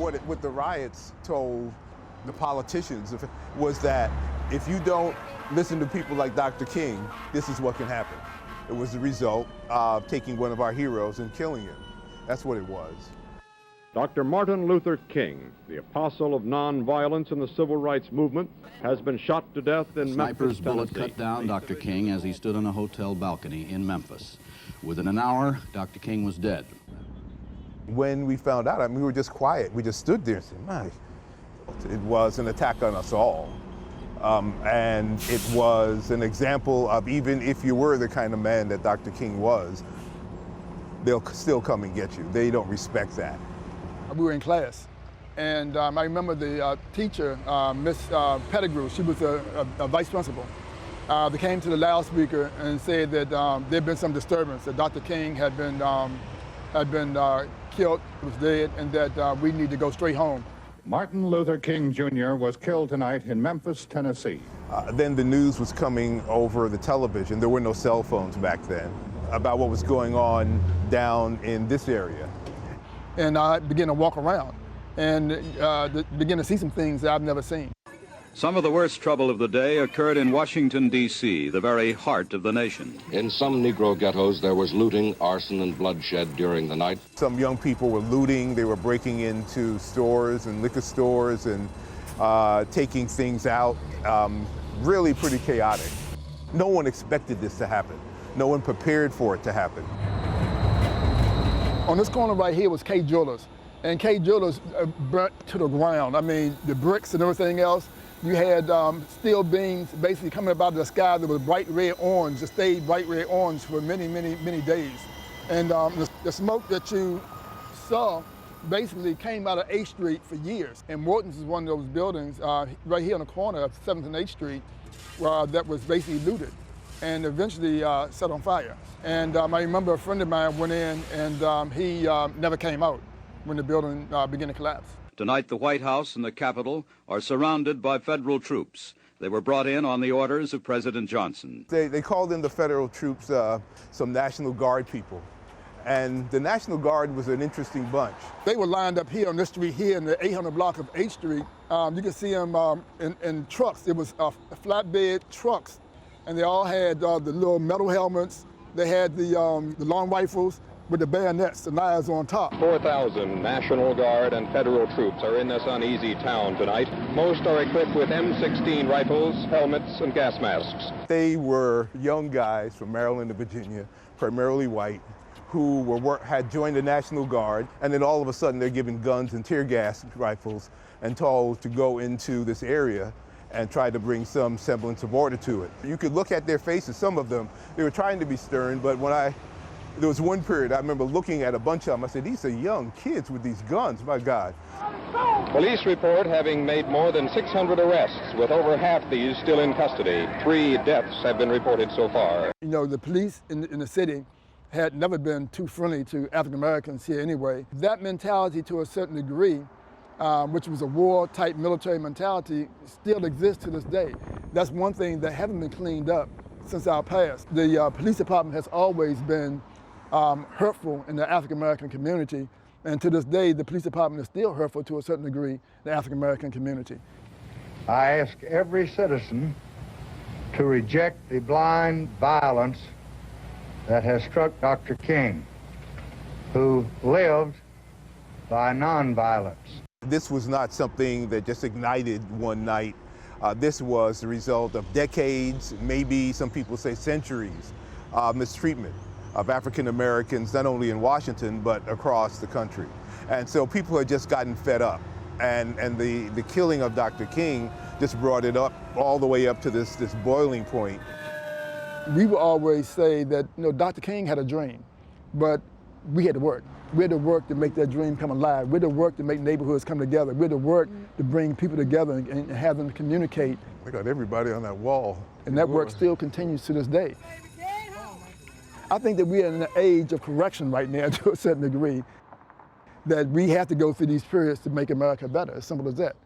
what the riots told the politicians was that if you don't listen to people like Dr. King, this is what can happen. It was the result of taking one of our heroes and killing him. That's what it was. Dr. Martin Luther King, the apostle of nonviolence in the civil rights movement, has been shot to death in Memphis, Sniper's bullet cut down Dr. King as he stood on a hotel balcony in Memphis. Within an hour, Dr. King was dead. When we found out, I mean, we were just quiet. We just stood there and said, my, it was an attack on us all. And it was an example of, even if you were the kind of man that Dr. King was, they'll still come and get you. They don't respect that. We were in class, and I remember the teacher, Miss Pettigrew, she was a vice principal. They came to the loudspeaker and said that there had been some disturbance, that Dr. King had been killed, was dead, and that we need to go straight home. Martin Luther King Jr. was killed tonight in Memphis, Tennessee. Then the news was coming over the television. There were no cell phones back then, about what was going on down in this area. And I began to walk around and begin to see some things that I've never seen. Some of the worst trouble of the day occurred in Washington, D.C., the very heart of the nation. In some Negro ghettos, there was looting, arson, and bloodshed during the night. Some young people were looting. They were breaking into stores and liquor stores and taking things out. Really pretty chaotic. No one expected this to happen. No one prepared for it to happen. On this corner right here was K Jewelers, and K Jewelers burnt to the ground. I mean, the bricks and everything else. You had steel beams basically coming up out of the sky that was bright red orange, that stayed bright red orange for many, many, many days. And the smoke that you saw basically came out of 8th Street for years. And Morton's is one of those buildings right here on the corner of 7th and 8th Street that was basically looted and eventually set on fire. And I remember a friend of mine went in and he never came out when the building began to collapse. Tonight, the White House and the Capitol are surrounded by federal troops. They were brought in on the orders of President Johnson. They called in the federal troops some National Guard people. And the National Guard was an interesting bunch. They were lined up here on this street here in the 800 block of 8th Street. You can see them in trucks. It was flatbed trucks. And they all had the little metal helmets. They had the long rifles with the bayonets, the knives on top. 4,000 National Guard and federal troops are in this uneasy town tonight. Most are equipped with M16 rifles, helmets, and gas masks. They were young guys from Maryland and Virginia, primarily white, who had joined the National Guard, and then all of a sudden they're given guns and tear gas rifles and told to go into this area and try to bring some semblance of order to it. You could look at their faces, some of them, they were trying to be stern, but there was one period I remember looking at a bunch of them, I said, these are young kids with these guns, my God. Police report having made more than 600 arrests, with over half these still in custody. 3 deaths have been reported so far. You know, the police in the city had never been too friendly to African Americans here anyway. That mentality to a certain degree, which was a war-type military mentality, still exists to this day. That's one thing that hasn't been cleaned up since our past. The police department has always been hurtful in the African American community, and to this day, the police department is still hurtful to a certain degree in the African American community. I ask every citizen to reject the blind violence that has struck Dr. King, who lived by nonviolence. This was not something that just ignited one night. This was the result of decades, maybe some people say centuries, of mistreatment of African Americans, not only in Washington, but across the country. And so people had just gotten fed up. And the killing of Dr. King just brought it up all the way up to this boiling point. We would always say that, you know, Dr. King had a dream, but we had to work. We had to work to make that dream come alive. We had to work to make neighborhoods come together. We had to work to bring people together and have them communicate. We got everybody on that wall. And that work still continues to this day. I think that we are in an age of correction right now to a certain degree, that we have to go through these periods to make America better, as simple as that.